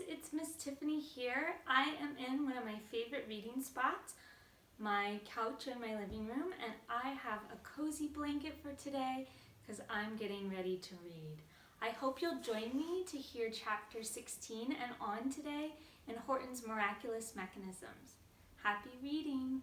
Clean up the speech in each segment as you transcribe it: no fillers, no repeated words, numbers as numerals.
it's Miss Tiffany here. I am in one of my favorite reading spots, my couch in my living room, and I have a cozy blanket for today because I'm getting ready to read. I hope you'll join me to hear chapter 16 and on today in Horten's Miraculous Mechanisms. Happy reading!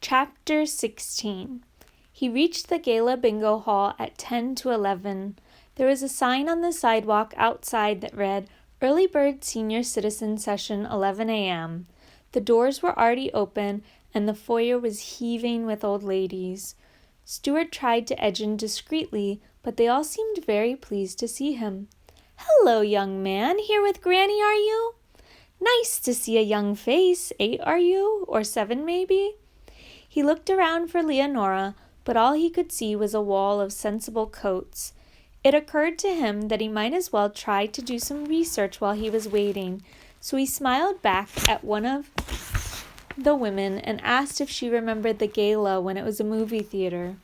Chapter 16. He reached the gala bingo hall at 10 to 11. There was a sign on the sidewalk outside that read, Early Bird Senior Citizen Session 11 a.m. The doors were already open, and the foyer was heaving with old ladies. Stuart tried to edge in discreetly, but they all seemed very pleased to see him. Hello, young man. Here with Granny, are you? Nice to see a young face. 8, are you? Or 7, maybe? He looked around for Leonora, but all he could see was a wall of sensible coats. It occurred to him that he might as well try to do some research while he was waiting, so he smiled back at one of the women and asked if she remembered the gala when it was a movie theater.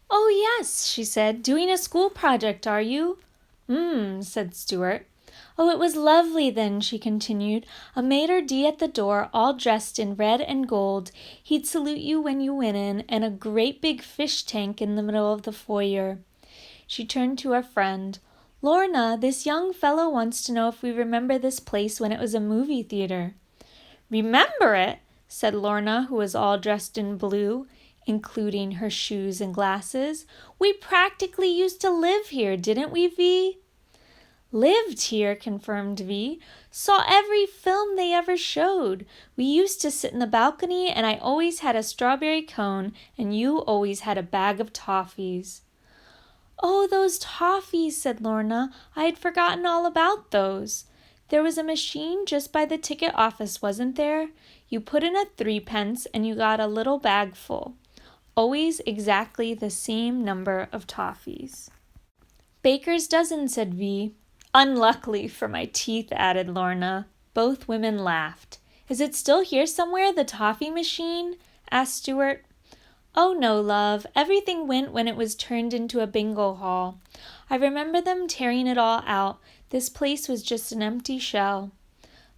Oh, yes, she said. Doing a school project, are you? Said Stuart. Oh, it was lovely then, she continued. A maitre d' at the door, all dressed in red and gold. He'd salute you when you went in, and a great big fish tank in the middle of the foyer. She turned to her friend. Lorna, this young fellow wants to know if we remember this place when it was a movie theater. Remember it? Said Lorna, who was all dressed in blue, including her shoes and glasses. We practically used to live here, didn't we, Vi? Lived here, confirmed Vi. Saw every film they ever showed. We used to sit in the balcony, and I always had a strawberry cone, and you always had a bag of toffees. Oh, those toffees, said Lorna. I had forgotten all about those. There was a machine just by the ticket office, wasn't there? You put in a 3p and you got a little bag full. Always exactly the same number of toffees. Baker's dozen, said Vi. Unluckily for my teeth, added Lorna. Both women laughed. Is it still here somewhere, the toffee machine? Asked Stuart. Oh, no, love. Everything went when it was turned into a bingo hall. I remember them tearing it all out. This place was just an empty shell.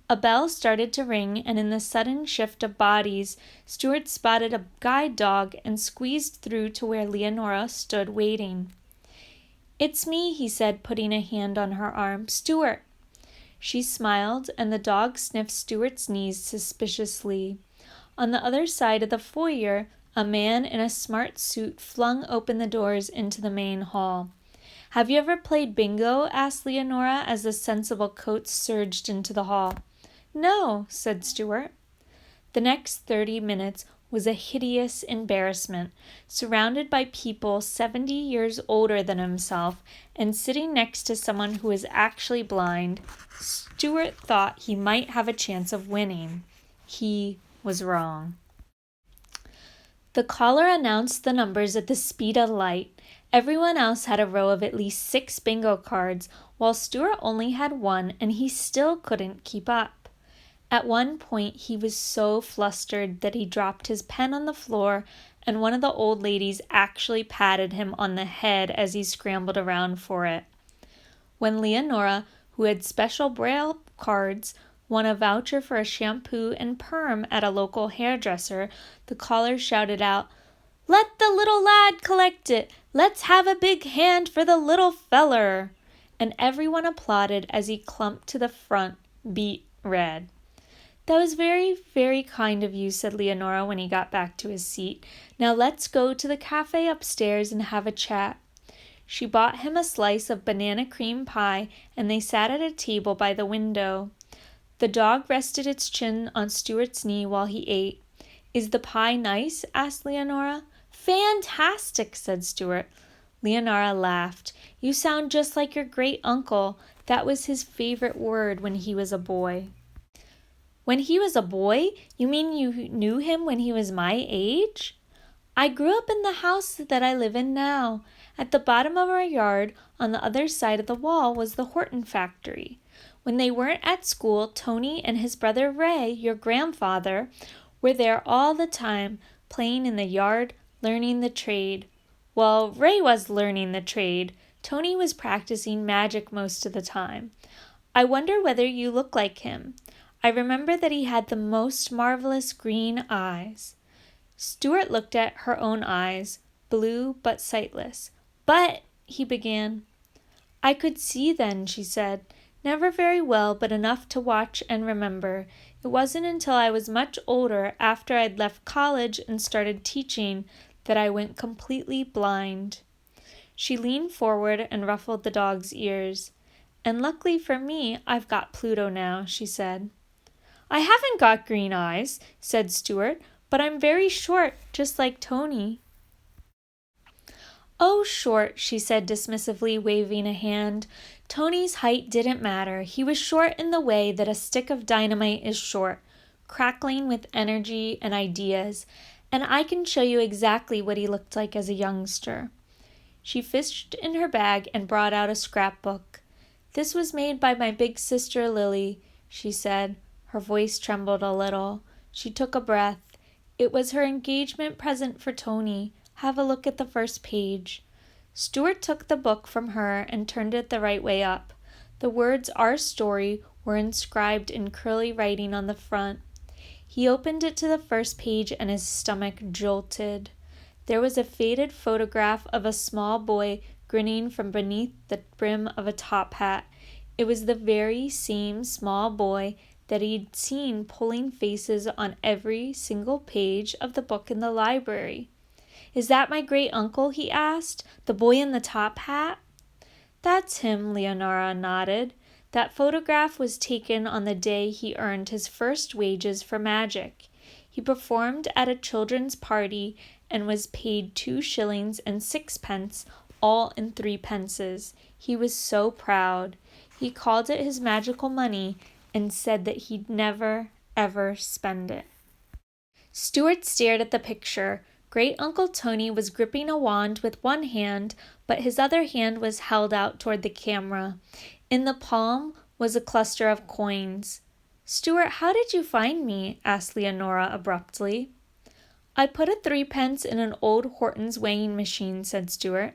A bell started to ring, and in the sudden shift of bodies, Stuart spotted a guide dog and squeezed through to where Leonora stood waiting. It's me, he said, putting a hand on her arm. Stuart. She smiled, and the dog sniffed Stuart's knees suspiciously. On the other side of the foyer, a man in a smart suit flung open the doors into the main hall. Have you ever played bingo? Asked Leonora as the sensible coats surged into the hall. No, said Stuart. The next 30 minutes was a hideous embarrassment, surrounded by people 70 years older than himself and sitting next to someone who was actually blind. Stuart thought he might have a chance of winning. He was wrong. The caller announced the numbers at the speed of light. Everyone else had a row of at least 6 bingo cards, while Stuart only had 1, and he still couldn't keep up. At one point, he was so flustered that he dropped his pen on the floor, and one of the old ladies actually patted him on the head as he scrambled around for it. When Leonora, who had special braille cards, won a voucher for a shampoo and perm at a local hairdresser, the caller shouted out, Let the little lad collect it! Let's have a big hand for the little feller! And everyone applauded as he clumped to the front, beet red. That was very, very kind of you, said Leonora when he got back to his seat. Now let's go to the cafe upstairs and have a chat. She bought him a slice of banana cream pie, and they sat at a table by the window. The dog rested its chin on Stuart's knee while he ate. Is the pie nice? Asked Leonora. Fantastic, said Stuart. Leonora laughed. You sound just like your great-uncle. That was his favorite word when he was a boy. When he was a boy? You mean you knew him when he was my age? I grew up in the house that I live in now. At the bottom of our yard, on the other side of the wall, was the Horten factory. When they weren't at school, Tony and his brother Ray, your grandfather, were there all the time, playing in the yard, learning the trade. Well, Ray was learning the trade. Tony was practicing magic most of the time. I wonder whether you look like him. I remember that he had the most marvelous green eyes. Stuart looked at her own eyes, blue but sightless. But, he began. I could see then, she said. Never very well, but enough to watch and remember. It wasn't until I was much older, after I'd left college and started teaching, that I went completely blind. She leaned forward and ruffled the dog's ears. And luckily for me, I've got Pluto now, she said. I haven't got green eyes, said Stuart, but I'm very short, just like Tony. Oh, short, she said dismissively, waving a hand. Tony's height didn't matter. He was short in the way that a stick of dynamite is short, crackling with energy and ideas, and I can show you exactly what he looked like as a youngster. She fished in her bag and brought out a scrapbook. This was made by my big sister Lily, she said. Her voice trembled a little. She took a breath. It was her engagement present for Tony. Have a look at the first page. Stuart took the book from her and turned it the right way up. The words "Our Story" were inscribed in curly writing on the front. He opened it to the first page and his stomach jolted. There was a faded photograph of a small boy grinning from beneath the brim of a top hat. It was the very same small boy that he'd seen pulling faces on every single page of the book in the library. Is that my great-uncle? He asked. The boy in the top hat? That's him, Leonora nodded. That photograph was taken on the day he earned his first wages for magic. He performed at a children's party and was paid 2 shillings and 6 pence, all in 3 pences. He was so proud. He called it his magical money and said that he'd never, ever spend it. Stuart stared at the picture. Great-Uncle Tony was gripping a wand with one hand, but his other hand was held out toward the camera. In the palm was a cluster of coins. Stuart, how did you find me? Asked Leonora abruptly. I put a 3 pence in an old Horten's weighing machine, said Stuart.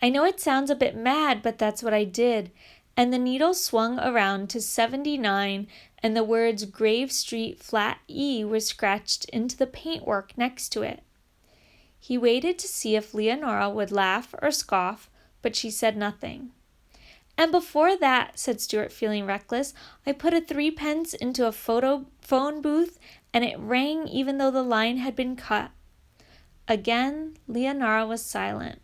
I know it sounds a bit mad, but that's what I did. And the needle swung around to 79, and the words Grave Street flat E were scratched into the paintwork next to it. He waited to see if Leonora would laugh or scoff, but she said nothing. And before that, said Stuart, feeling reckless, I put a 3 pence into a phone booth, and it rang even though the line had been cut. Again, Leonora was silent.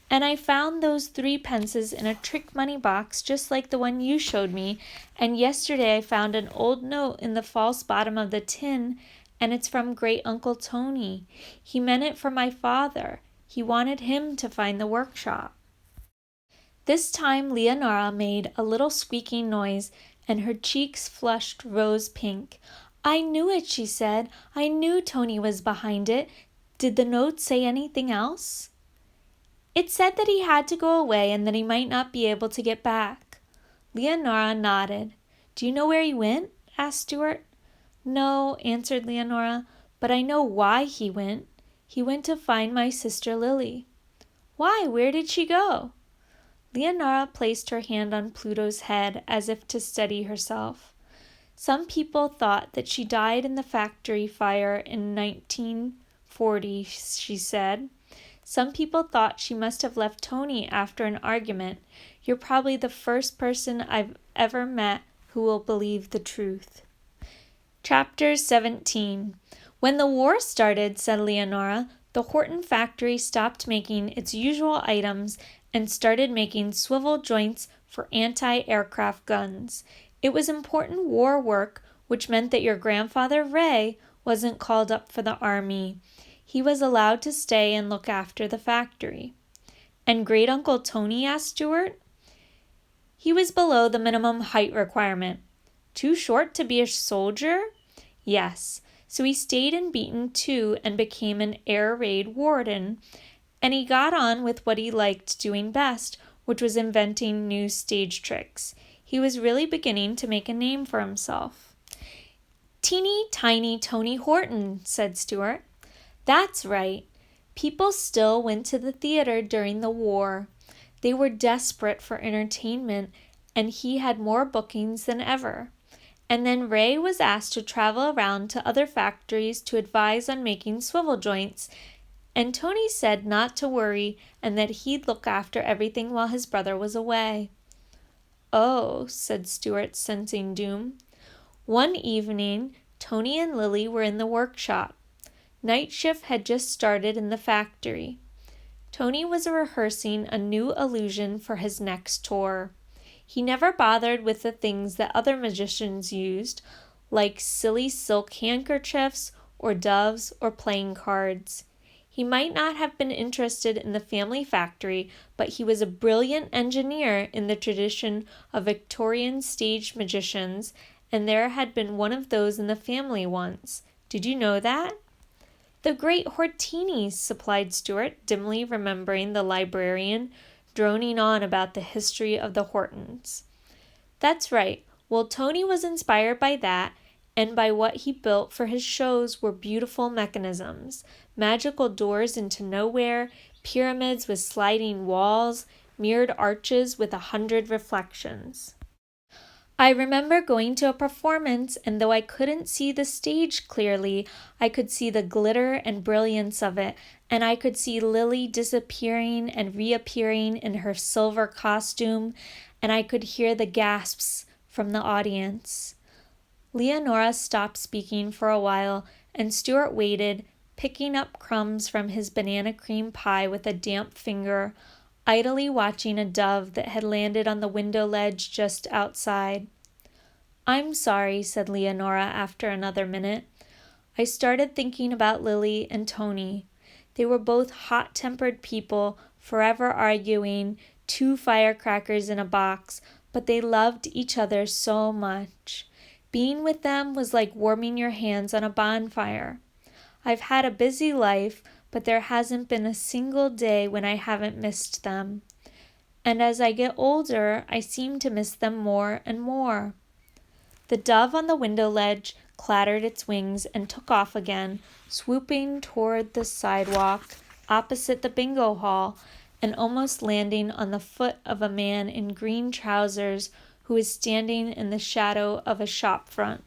And I found those 3 pences in a trick money box just like the one you showed me, and yesterday I found an old note in the false bottom of the tin, and it's from Great-Uncle Tony. He meant it for my father. He wanted him to find the workshop. This time Leonora made a little squeaking noise, and her cheeks flushed rose pink. I knew it, she said. I knew Tony was behind it. Did the note say anything else? It said that he had to go away and that he might not be able to get back. Leonora nodded. Do you know where he went? Asked Stuart. No, answered Leonora, but I know why he went. He went to find my sister Lily. Why? Where did she go? Leonora placed her hand on Pluto's head as if to steady herself. Some people thought that she died in the factory fire in 1940, she said. Some people thought she must have left Tony after an argument. You're probably the first person I've ever met who will believe the truth. Chapter 17. When the war started, said Leonora, the Horten factory stopped making its usual items and started making swivel joints for anti-aircraft guns. It was important war work, which meant that your grandfather Ray wasn't called up for the army. He was allowed to stay and look after the factory. And Great-Uncle Tony? Asked Stuart. He was below the minimum height requirement. Too short to be a soldier? Yes. So he stayed in Beaton too and became an air raid warden. And he got on with what he liked doing best, which was inventing new stage tricks. He was really beginning to make a name for himself. Teeny tiny Tony Horten, said Stuart. That's right. People still went to the theater during the war. They were desperate for entertainment, and he had more bookings than ever. And then Ray was asked to travel around to other factories to advise on making swivel joints, and Tony said not to worry and that he'd look after everything while his brother was away. "Oh," said Stuart, sensing doom. One evening, Tony and Lily were in the workshop. Night shift had just started in the factory. Tony was rehearsing a new illusion for his next tour. He never bothered with the things that other magicians used, like silly silk handkerchiefs or doves or playing cards. He might not have been interested in the family factory, but he was a brilliant engineer in the tradition of Victorian stage magicians, and there had been one of those in the family once. Did you know that? "The great Horteni's," supplied Stuart, dimly remembering the librarian droning on about the history of the Hortens. "That's right. Well, Tony was inspired by that, and by what he built for his shows were beautiful mechanisms, magical doors into nowhere, pyramids with sliding walls, mirrored arches with 100 reflections. I remember going to a performance, and though I couldn't see the stage clearly, I could see the glitter and brilliance of it, and I could see Lily disappearing and reappearing in her silver costume, and I could hear the gasps from the audience." Leonora stopped speaking for a while, and Stuart waited, picking up crumbs from his banana cream pie with a damp finger, idly watching a dove that had landed on the window ledge just outside. "I'm sorry," said Leonora after another minute. "I started thinking about Lily and Tony. They were both hot-tempered people, forever arguing, two firecrackers in a box, but they loved each other so much. Being with them was like warming your hands on a bonfire. I've had a busy life, but there hasn't been a single day when I haven't missed them. And as I get older, I seem to miss them more and more." The dove on the window ledge clattered its wings and took off again, swooping toward the sidewalk opposite the bingo hall, and almost landing on the foot of a man in green trousers who was standing in the shadow of a shop front.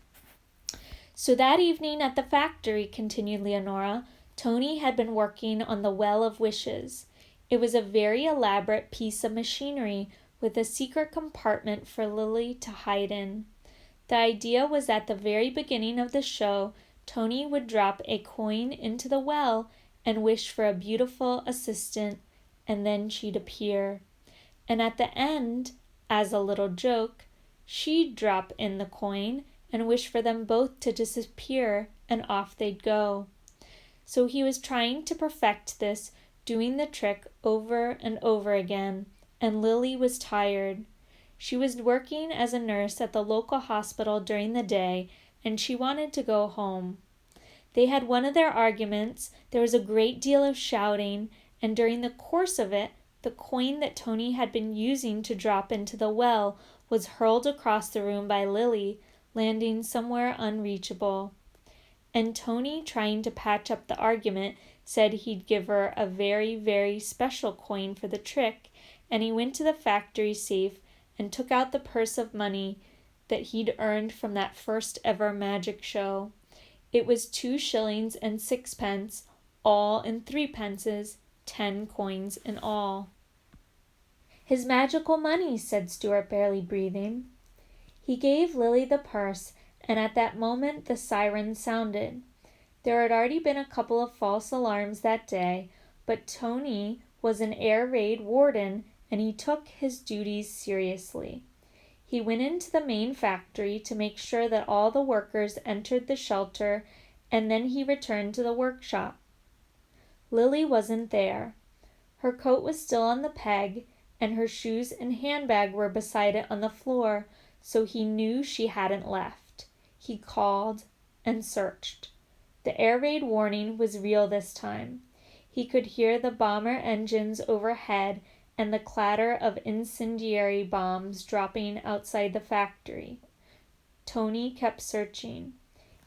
"So that evening at the factory," continued Leonora, "Tony had been working on the Well of Wishes. It was a very elaborate piece of machinery with a secret compartment for Lily to hide in. The idea was at the very beginning of the show, Tony would drop a coin into the well and wish for a beautiful assistant, and then she'd appear. And at the end, as a little joke, she'd drop in the coin and wish for them both to disappear, and off they'd go. So he was trying to perfect this, doing the trick over and over again, and Lily was tired. She was working as a nurse at the local hospital during the day, and she wanted to go home. They had one of their arguments, there was a great deal of shouting, and during the course of it, the coin that Tony had been using to drop into the well was hurled across the room by Lily, landing somewhere unreachable. And Tony, trying to patch up the argument, said he'd give her a very, very special coin for the trick, and he went to the factory safe and took out the purse of money that he'd earned from that first ever magic show. It was 2 shillings and 6 pence, all in 3 pences, 10 coins in all. "His magical money," said Stuart, barely breathing. He gave Lily the purse, and at that moment the siren sounded. There had already been a couple of false alarms that day, but Tony was an air raid warden, and he took his duties seriously. He went into the main factory to make sure that all the workers entered the shelter, and then he returned to the workshop. Lily wasn't there. Her coat was still on the peg, and her shoes and handbag were beside it on the floor, so he knew she hadn't left. He called and searched. The air raid warning was real this time. He could hear the bomber engines overhead and the clatter of incendiary bombs dropping outside the factory. Tony kept searching.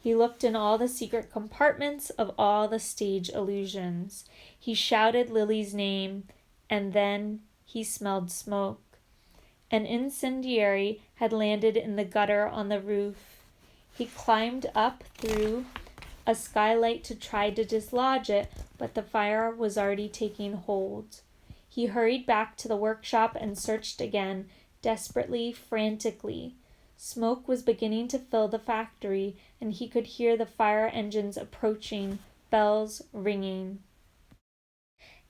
He looked in all the secret compartments of all the stage illusions. He shouted Lily's name, and then he smelled smoke. An incendiary had landed in the gutter on the roof. He climbed up through a skylight to try to dislodge it, but the fire was already taking hold. He hurried back to the workshop and searched again, desperately, frantically. Smoke was beginning to fill the factory, and he could hear the fire engines approaching, bells ringing.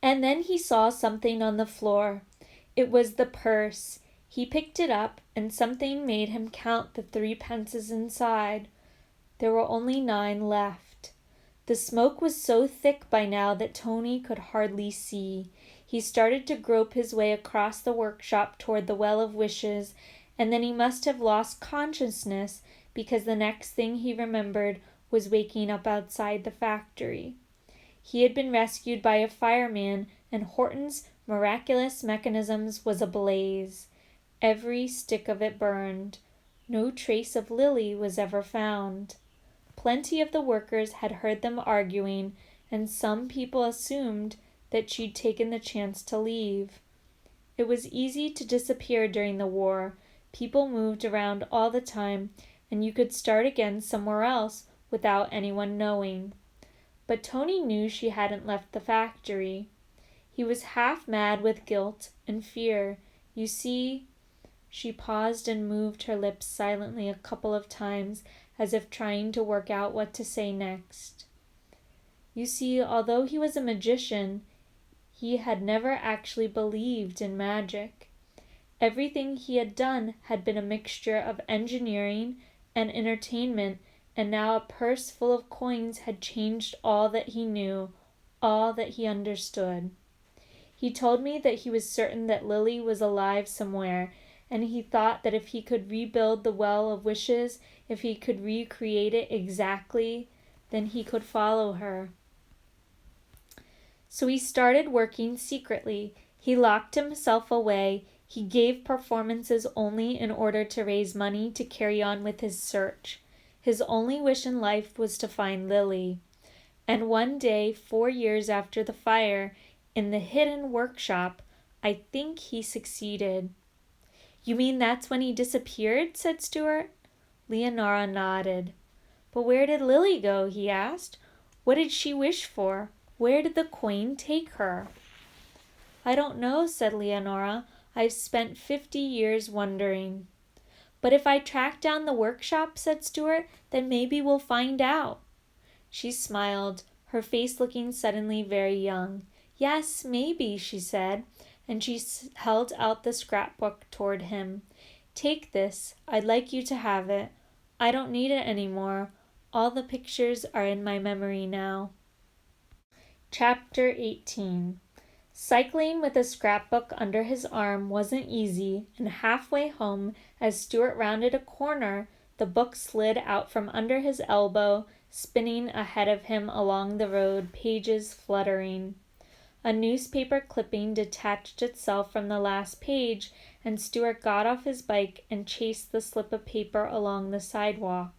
And then he saw something on the floor. It was the purse. He picked it up, and something made him count the 3 pences inside. There were only 9 left. The smoke was so thick by now that Tony could hardly see. He started to grope his way across the workshop toward the Well of Wishes, and then he must have lost consciousness because the next thing he remembered was waking up outside the factory. He had been rescued by a fireman, and Horten's Miraculous mechanisms was ablaze. Every stick of it burned. No trace of Lily was ever found. Plenty of the workers had heard them arguing, and some people assumed that she'd taken the chance to leave. It was easy to disappear during the war. People moved around all the time, and you could start again somewhere else without anyone knowing. But Tony knew she hadn't left the factory. He was half mad with guilt and fear. You see, she paused and moved her lips silently a couple of times, as if trying to work out what to say next. You see, although he was a magician, he had never actually believed in magic. Everything he had done had been a mixture of engineering and entertainment, and now a purse full of coins had changed all that he knew, all that he understood. He told me that he was certain that Lily was alive somewhere, and he thought that if he could rebuild the Well of Wishes, if he could recreate it exactly, then he could follow her. So he started working secretly. He locked himself away. He gave performances only in order to raise money to carry on with his search. His only wish in life was to find Lily. And one day, 4 years after the fire, in the hidden workshop, I think he succeeded. You mean that's when he disappeared? Said Stuart. Leonora nodded. But where did Lily go? He asked. What did she wish for? Where did the coin take her? I don't know, said Leonora. I've spent 50 years wondering. But if I track down the workshop, said Stuart, then maybe we'll find out. She smiled, her face looking suddenly very young. Yes, maybe, she said, and she held out the scrapbook toward him. Take this. I'd like you to have it. I don't need it anymore. All the pictures are in my memory now. Chapter 18. Cycling with a scrapbook under his arm wasn't easy, and halfway home, as Stuart rounded a corner, the book slid out from under his elbow, spinning ahead of him along the road, pages fluttering. A newspaper clipping detached itself from the last page, and Stuart got off his bike and chased the slip of paper along the sidewalk.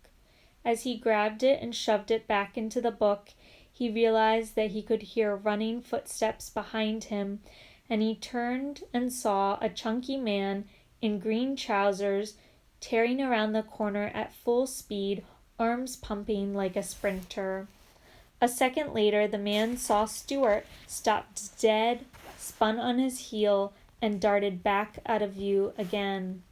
As he grabbed it and shoved it back into the book, he realized that he could hear running footsteps behind him, and he turned and saw a chunky man in green trousers tearing around the corner at full speed, arms pumping like a sprinter. A second later, the man saw Stuart, stopped dead, spun on his heel, and darted back out of view again.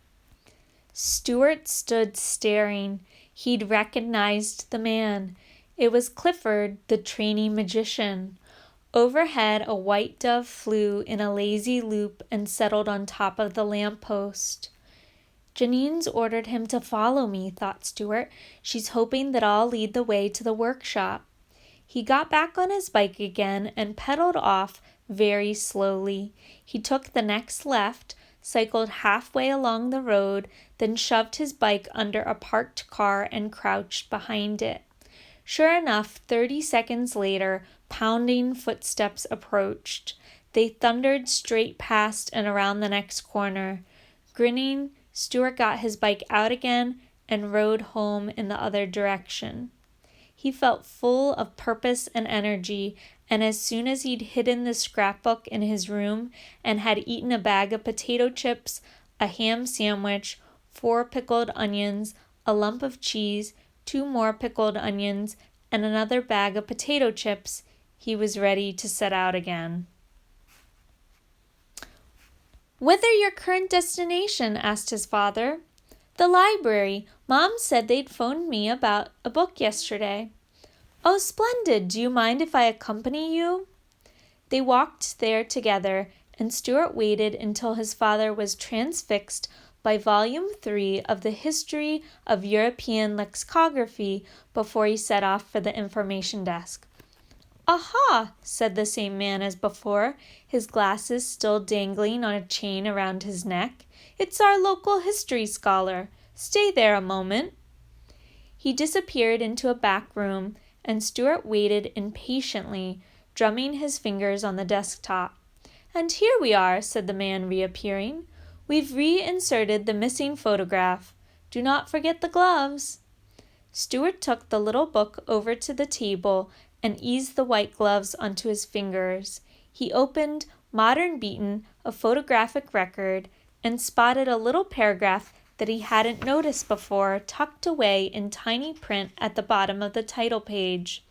Stuart stood staring. He'd recognized the man. It was Clifford, the trainee magician. Overhead, a white dove flew in a lazy loop and settled on top of the lamppost. Janine's ordered him to follow me, thought Stuart. She's hoping that I'll lead the way to the workshop. He got back on his bike again and pedaled off very slowly. He took the next left, cycled halfway along the road, then shoved his bike under a parked car and crouched behind it. Sure enough, 30 seconds later, pounding footsteps approached. They thundered straight past and around the next corner. Grinning, Stuart got his bike out again and rode home in the other direction. He felt full of purpose and energy, and as soon as he'd hidden the scrapbook in his room and had eaten a bag of potato chips, a ham sandwich, 4 pickled onions, a lump of cheese, 2 more pickled onions, and another bag of potato chips, he was ready to set out again. "Whither your current destination?" asked his father. "The library. Mom said they'd phoned me about a book yesterday." "Oh, splendid! Do you mind if I accompany you?" They walked there together, and Stuart waited until his father was transfixed by Volume 3 of the History of European Lexicography before he set off for the information desk. "Aha!" said the same man as before, his glasses still dangling on a chain around his neck. "It's our local history scholar. Stay there a moment." He disappeared into a back room, and Stuart waited impatiently, drumming his fingers on the desktop. "And here we are," said the man, reappearing. "We've reinserted the missing photograph. Do not forget the gloves." Stuart took the little book over to the table and eased the white gloves onto his fingers. He opened Modern Beaton, a photographic record, and spotted a little paragraph that he hadn't noticed before, tucked away in tiny print at the bottom of the title page.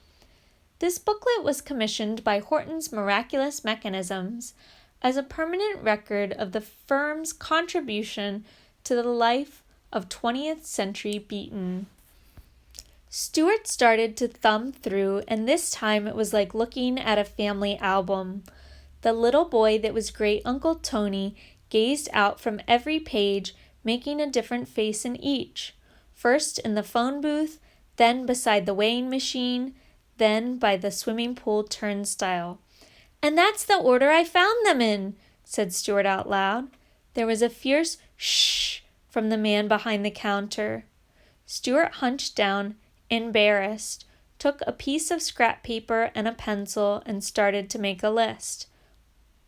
This booklet was commissioned by Horten's Miraculous Mechanisms as a permanent record of the firm's contribution to the life of 20th century Beaton. Stuart started to thumb through, and this time it was like looking at a family album. The little boy that was Great Uncle Tony gazed out from every page, making a different face in each. First in the phone booth, then beside the weighing machine, then by the swimming pool turnstile. "And that's the order I found them in," said Stuart out loud. There was a fierce shh from the man behind the counter. Stuart hunched down, embarrassed, took a piece of scrap paper and a pencil and started to make a list.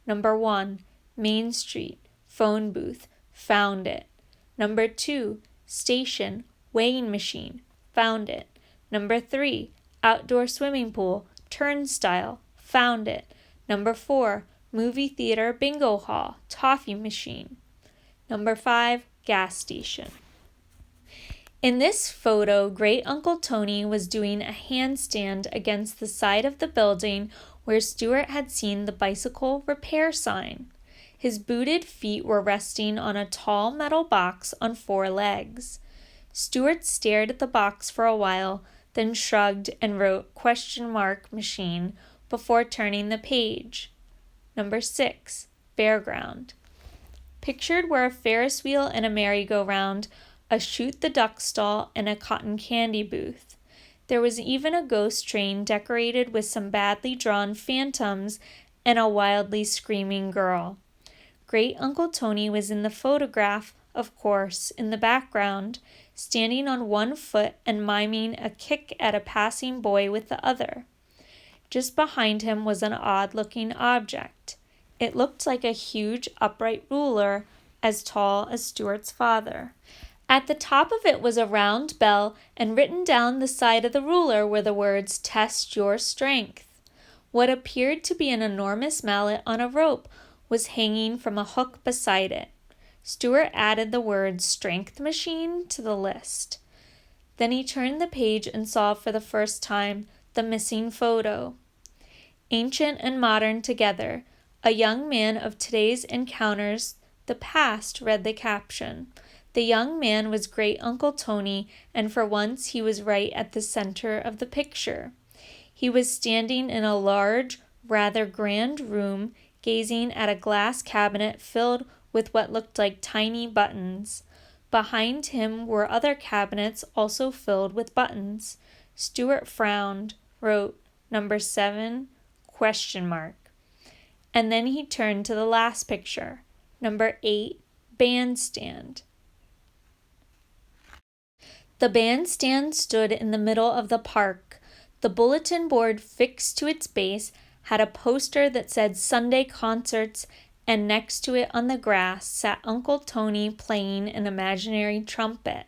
Number 1, Main Street, phone booth, found it. Number 2, station, weighing machine, found it. Number 3, outdoor swimming pool, turnstile, found it. Number 4, movie theater, bingo hall, toffee machine. Number 5, gas station. In this photo, Great Uncle Tony was doing a handstand against the side of the building where Stuart had seen the bicycle repair sign. His booted feet were resting on a tall metal box on 4 legs. Stuart stared at the box for a while, then shrugged and wrote "?" before turning the page. Number 6, fairground. Pictured were a Ferris wheel and a merry-go-round, a shoot-the-duck stall, and a cotton candy booth. There was even a ghost train decorated with some badly drawn phantoms and a wildly screaming girl. Great Uncle Tony was in the photograph, of course, in the background, standing on one foot and miming a kick at a passing boy with the other. Just behind him was an odd-looking object. It looked like a huge upright ruler, as tall as Stuart's father. At the top of it was a round bell, and written down the side of the ruler were the words, "Test your strength." What appeared to be an enormous mallet on a rope was hanging from a hook beside it. Stuart added the word "strength machine" to the list. Then he turned the page and saw for the first time the missing photo. Ancient and modern together, a young man of today's encounters the past, read the caption. The young man was Great Uncle Tony, and for once he was right at the center of the picture. He was standing in a large, rather grand room, gazing at a glass cabinet filled with what looked like tiny buttons. Behind him were other cabinets also filled with buttons. Stuart frowned, wrote "Number 7, ? And then he turned to the last picture, Number 8, bandstand. The bandstand stood in the middle of the park. The bulletin board fixed to its base had a poster that said Sunday concerts, and next to it on the grass sat Uncle Tony playing an imaginary trumpet.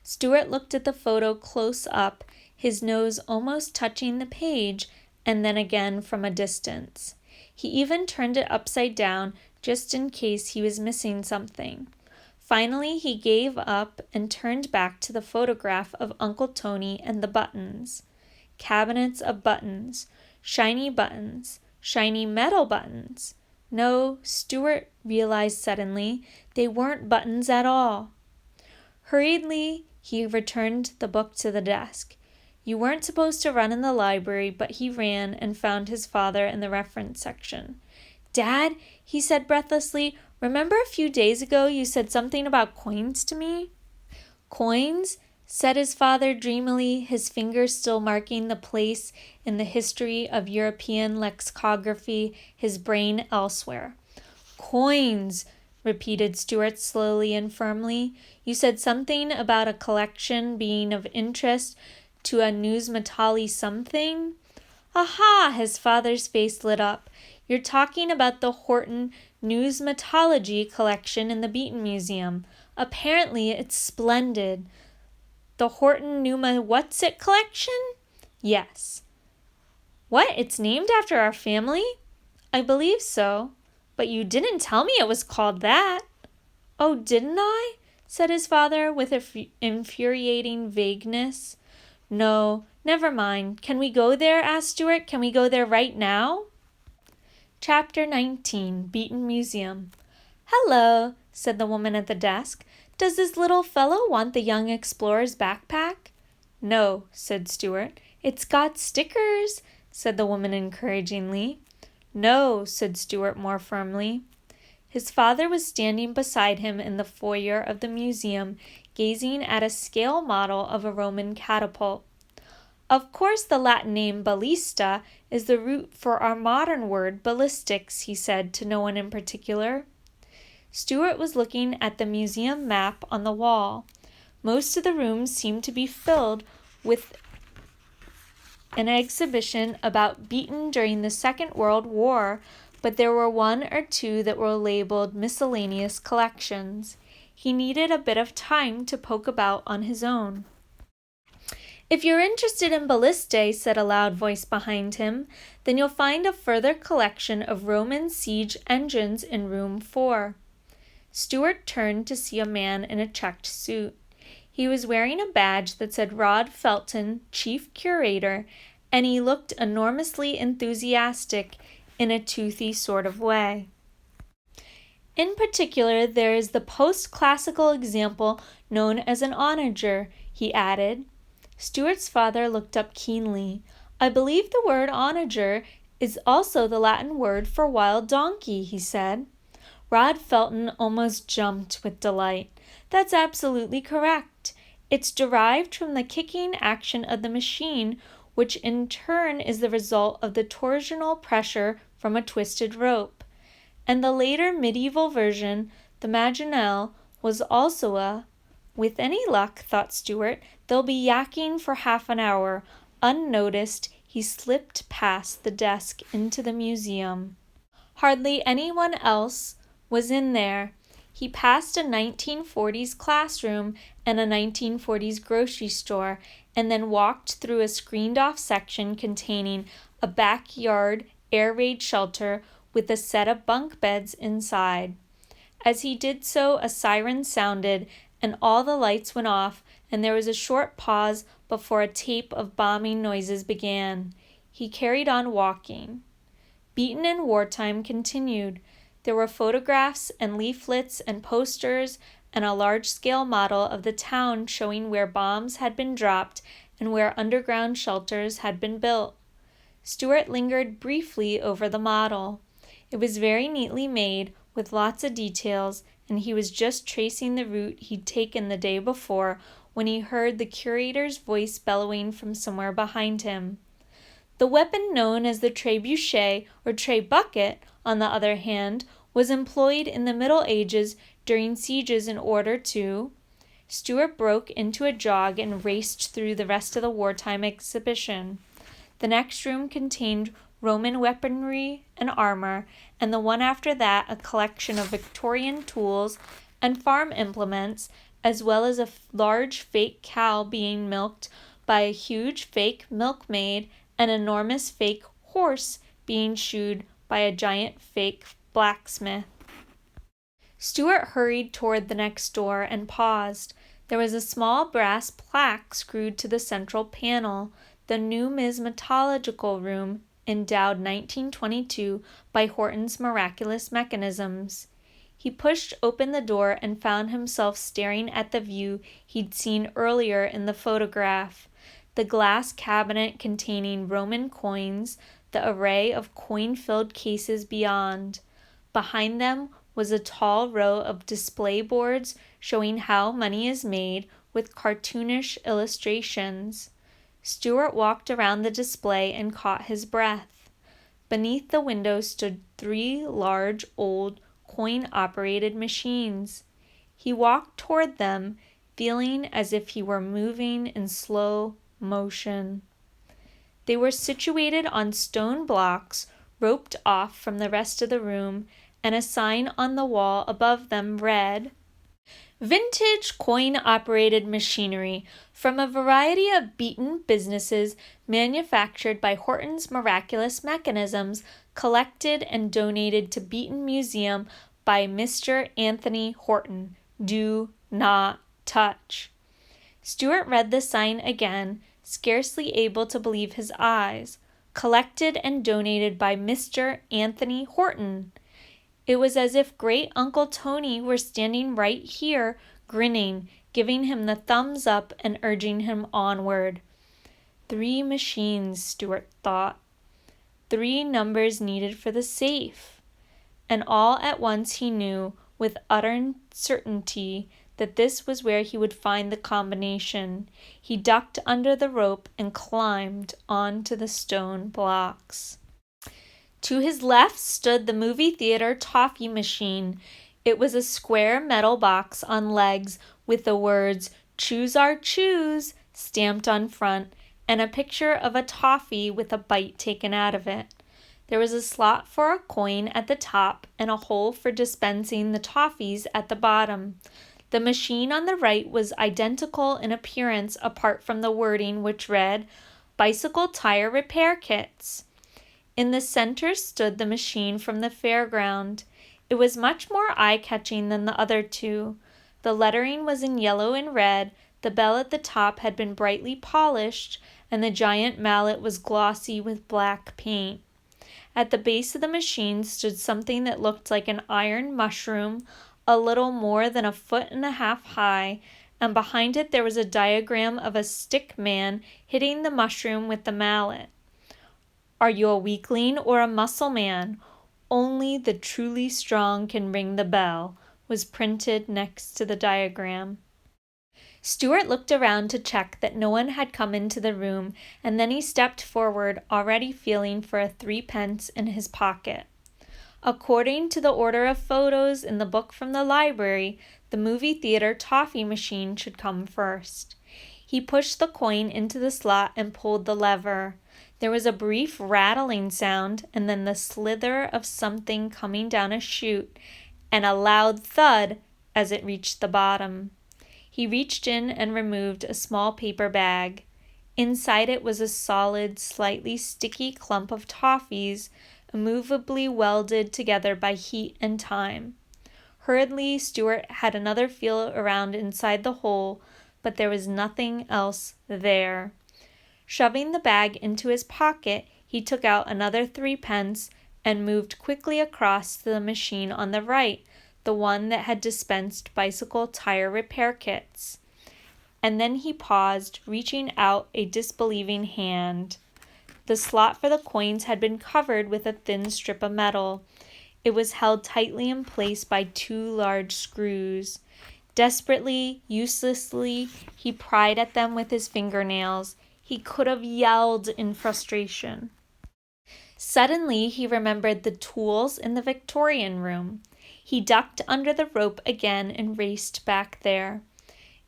Stuart looked at the photo close up, his nose almost touching the page, and then again from a distance. He even turned it upside down just in case he was missing something. Finally, he gave up and turned back to the photograph of Uncle Tony and the buttons. Cabinets of buttons, shiny metal buttons. No, Stuart realized suddenly, they weren't buttons at all. Hurriedly, he returned the book to the desk. You weren't supposed to run in the library, but he ran and found his father in the reference section. Dad, he said breathlessly, remember a few days ago you said something about coins to me? Coins? Said his father dreamily, his fingers still marking the place in the history of European lexicography, his brain elsewhere. Coins, repeated Stuart slowly and firmly. You said something about a collection being of interest to a newsmatally something? Aha! His father's face lit up. You're talking about the Horten Newsmatology collection in the Beaton Museum. Apparently it's splendid. The Horten What's-It collection? Yes. What? It's named after our family? I believe so. But you didn't tell me it was called that. Oh, didn't I? Said his father with infuriating vagueness. No, never mind. Can we go there? Asked Stuart. Can we go there right now? Chapter 19, Beaton Museum. Hello, said the woman at the desk. Does this little fellow want the young explorer's backpack? No, said Stuart. It's got stickers, said the woman encouragingly. No, said Stuart more firmly. His father was standing beside him in the foyer of the museum, gazing at a scale model of a Roman catapult. Of course the Latin name ballista is the root for our modern word ballistics, he said to no one in particular. Stuart was looking at the museum map on the wall. Most of the rooms seemed to be filled with an exhibition about Beaton during the Second World War, but there were one or two that were labeled miscellaneous collections. He needed a bit of time to poke about on his own. If you're interested in ballistae, said a loud voice behind him, then you'll find a further collection of Roman siege engines in room 4. Stuart turned to see a man in a checked suit. He was wearing a badge that said Rod Felton, Chief Curator, and he looked enormously enthusiastic in a toothy sort of way. In particular, there is the post-classical example known as an onager, he added. Stuart's father looked up keenly. I believe the word onager is also the Latin word for wild donkey, he said. Rod Felton almost jumped with delight. That's absolutely correct. It's derived from the kicking action of the machine, which in turn is the result of the torsional pressure from a twisted rope. And the later medieval version, the Maginelle, was also with any luck, thought Stuart, they'll be yakking for half an hour. Unnoticed, he slipped past the desk into the museum. Hardly anyone else was in there. He passed a 1940s classroom and a 1940s grocery store, and then walked through a screened-off section containing a backyard air raid shelter with a set of bunk beds inside. As he did so, a siren sounded, and all the lights went off, and there was a short pause before a tape of bombing noises began. He carried on walking. Beaton in wartime continued. There were photographs and leaflets and posters and a large-scale model of the town showing where bombs had been dropped and where underground shelters had been built. Stuart lingered briefly over the model. It was very neatly made, with lots of details, and he was just tracing the route he'd taken the day before when he heard the curator's voice bellowing from somewhere behind him. The weapon known as the trebuchet or trebuchet, on the other hand, was employed in the Middle Ages during sieges in order to... Stuart broke into a jog and raced through the rest of the wartime exhibition. The next room contained Roman weaponry and armor, and the one after that a collection of Victorian tools and farm implements, as well as a large fake cow being milked by a huge fake milkmaid, an enormous fake horse being shoed by a giant fake blacksmith. Stuart hurried toward the next door and paused. There was a small brass plaque screwed to the central panel, the numismatological room, endowed 1922 by Horten's Miraculous Mechanisms. He pushed open the door and found himself staring at the view he'd seen earlier in the photograph. The glass cabinet containing Roman coins, the array of coin-filled cases beyond. Behind them was a tall row of display boards showing how money is made with cartoonish illustrations. Stuart walked around the display and caught his breath. Beneath the window stood 3 large old coin-operated machines. He walked toward them, feeling as if he were moving in slow motion. They were situated on stone blocks, roped off from the rest of the room, and a sign on the wall above them read, "Vintage coin-operated machinery from a variety of beaten businesses manufactured by Horten's Miraculous Mechanisms, collected and donated to Beaton Museum by Mr. Anthony Horten. Do not touch." Stuart read the sign again, scarcely able to believe his eyes. Collected and donated by Mr. Anthony Horten. It was as if Great Uncle Tony were standing right here, grinning, giving him the thumbs up and urging him onward. 3 machines, Stuart thought. 3 numbers needed for the safe. And all at once he knew, with utter certainty, that this was where he would find the combination. He ducked under the rope and climbed onto the stone blocks. To his left stood the movie theater toffee machine. It was a square metal box on legs with the words "Choose Our Choose" stamped on front, and a picture of a toffee with a bite taken out of it. There was a slot for a coin at the top and a hole for dispensing the toffees at the bottom. The machine on the right was identical in appearance apart from the wording, which read, "Bicycle Tire Repair Kits." In the center stood the machine from the fairground. It was much more eye-catching than the other 2. The lettering was in yellow and red, the bell at the top had been brightly polished, and the giant mallet was glossy with black paint. At the base of the machine stood something that looked like an iron mushroom, a little more than 1.5 feet high, and behind it there was a diagram of a stick man hitting the mushroom with the mallet. "Are you a weakling or a muscle man? Only the truly strong can ring the bell," was printed next to the diagram. Stuart looked around to check that no one had come into the room, and then he stepped forward, already feeling for a 3 pence in his pocket. According to the order of photos in the book from the library, the movie theater toffee machine should come first. He pushed the coin into the slot and pulled the lever. There was a brief rattling sound, and then the slither of something coming down a chute, and a loud thud as it reached the bottom. He reached in and removed a small paper bag. Inside it was a solid, slightly sticky clump of toffees, immovably welded together by heat and time. Hurriedly, Stuart had another feel around inside the hole, but there was nothing else there. Shoving the bag into his pocket, he took out another 3 pence and moved quickly across to the machine on the right, the one that had dispensed bicycle tire repair kits. And then he paused, reaching out a disbelieving hand. The slot for the coins had been covered with a thin strip of metal. It was held tightly in place by 2 large screws. Desperately, uselessly, he pried at them with his fingernails. He could have yelled in frustration. Suddenly, he remembered the tools in the Victorian room. He ducked under the rope again and raced back there.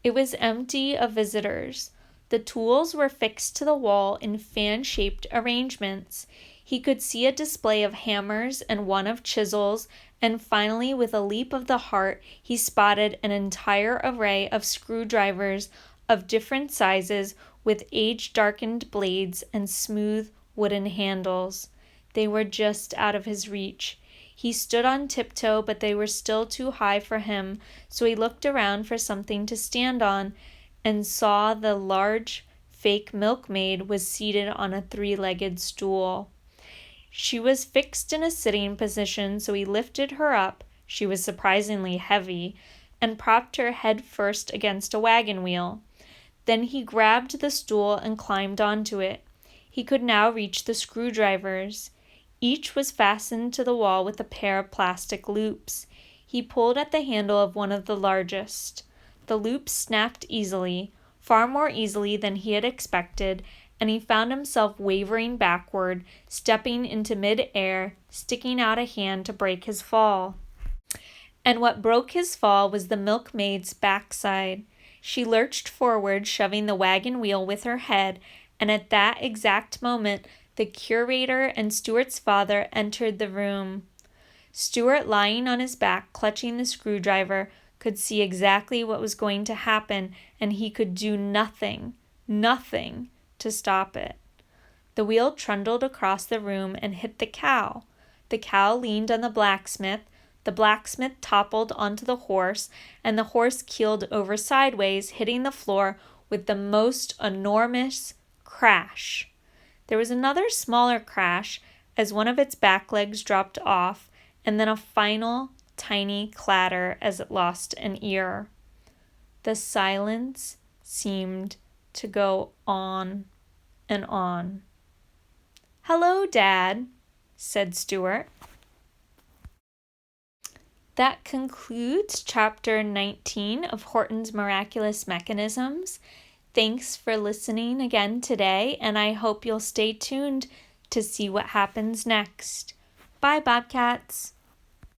It was empty of visitors. The tools were fixed to the wall in fan-shaped arrangements. He could see a display of hammers and one of chisels, and finally, with a leap of the heart, he spotted an entire array of screwdrivers of different sizes with age-darkened blades and smooth wooden handles. They were just out of his reach. He stood on tiptoe, but they were still too high for him, so he looked around for something to stand on and saw the large fake milkmaid was seated on a three-legged stool. She was fixed in a sitting position, so he lifted her up, she was surprisingly heavy, and propped her head first against a wagon wheel. Then he grabbed the stool and climbed onto it. He could now reach the screwdrivers. Each was fastened to the wall with a pair of plastic loops. He pulled at the handle of one of the largest. The loop snapped easily, far more easily than he had expected, and he found himself wavering backward, stepping into mid-air, sticking out a hand to break his fall. And what broke his fall was the milkmaid's backside. She lurched forward, shoving the wagon wheel with her head, and at that exact moment, the curator and Stuart's father entered the room. Stuart, lying on his back, clutching the screwdriver, could see exactly what was going to happen, and he could do nothing to stop it. The wheel trundled across the room and hit the cow. The cow leaned on the blacksmith toppled onto the horse, and the horse keeled over sideways, hitting the floor with the most enormous crash. There was another smaller crash as one of its back legs dropped off, and then a final tiny clatter as it lost an ear. The silence seemed to go on and on. "Hello, Dad," said Stuart. That concludes Chapter 19 of Horten's Miraculous Mechanisms. Thanks for listening again today, and I hope you'll stay tuned to see what happens next. Bye, Bobcats!